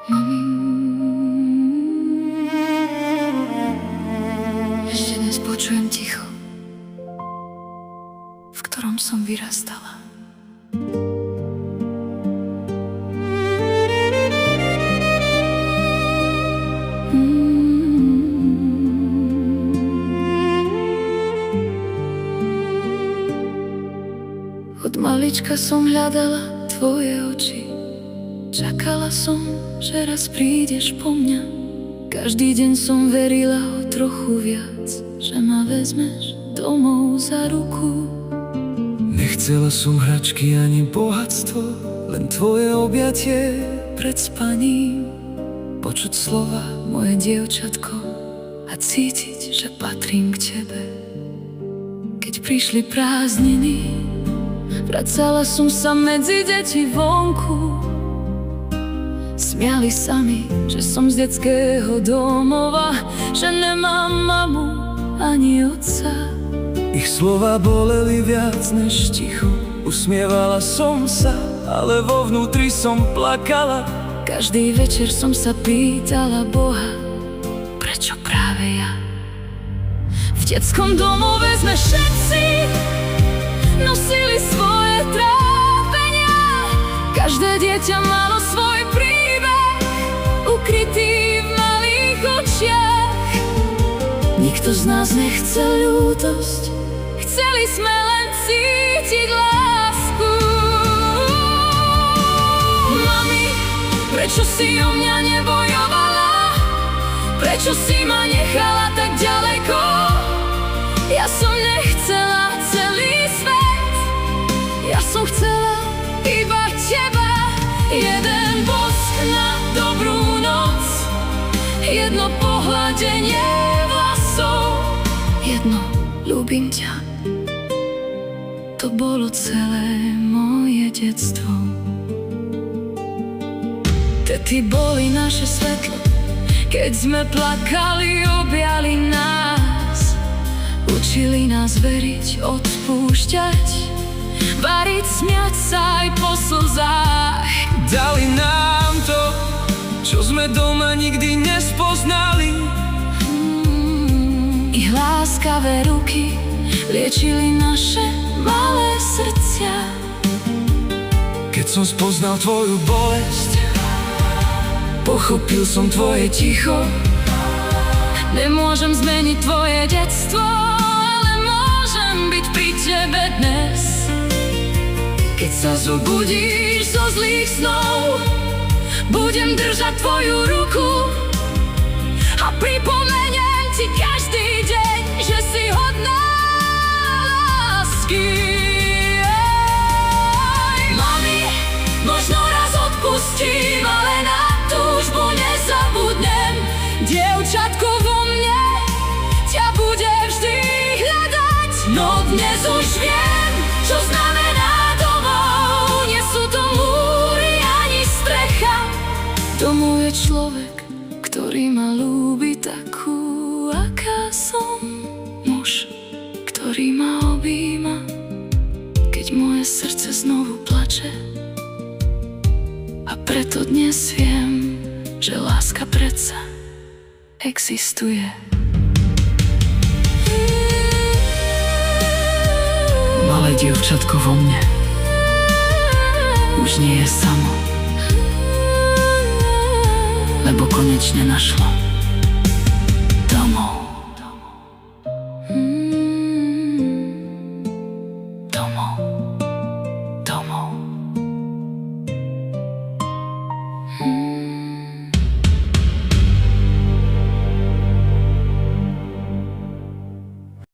Ešte dnes počujem ticho, v ktorom som vyrastala. Od malička som hľadala tvoje oči, čakala som, že raz prídeš po mňa. Každý deň som verila o trochu viac, že ma vezmeš domov za ruku. Nechcela som hračky ani bohatstvo, len tvoje objatie Pred spaním počuť slova, moje dievčatko, a cítiť, že patrím k tebe. Keď prišli prázdniny, vracala som sa medzi deti vonku. Smiali sa mi, že som z detského domova, že nemám mamu ani otca. Ich slova boleli viac než ticho. Usmievala som sa, ale vo vnútri som plakala. Každý večer som sa pýtala Boha, prečo práve ja? V detskom domove sme všetci nosili svoje trápenia. Každé dieťa malo svoj príbeh, ukrytý v malých očiach. Nikto z nás nechcel ľútosť, chceli sme len cítiť lásku. Mami, prečo si o mňa nebojovala? Prečo si ma nechala tak ďaleko? Ja som nechcela celý svet, ja som chcela iba teba. Jeden bosk na dobrú noc, jedno pohľadenie vlasov, jedno ľúbim ťa. To bolo celé moje detstvo. Tety boli naše svetlo, keď sme plakali, objali nás. Učili nás veriť, odpúšťať, variť, smiať sa aj po slzách. Dali nám to, čo sme doma nikdy nespoznali. Ich láskavé ruky liečili naše malé srdcia. Keď som spoznal tvoju bolesť, pochopil som tvoje ticho. Nemôžem zmeniť tvoje detstvo, ale môžem byť pri tebe dnes. Keď sa zobudíš zo zlých snov, budem držať tvoju ruku a pripomeniem ti každý deň, že si hodná lásky. Mami, možno raz odpustím, ale na túžbu nezabudnem. Dievčatko vo mne ťa bude vždy hľadať. No dnes už viem, čo znamená domov. Nie sú to múry ani strecha. Domov je človek, ktorý ma ľúbi takú, aká som. Muž, ktorý ma objíma, keď moje srdce znovu plače. A preto dnes viem, že láska predsa existuje. Malé dievčatko vo mne už nie je samo, lebo konečne našlo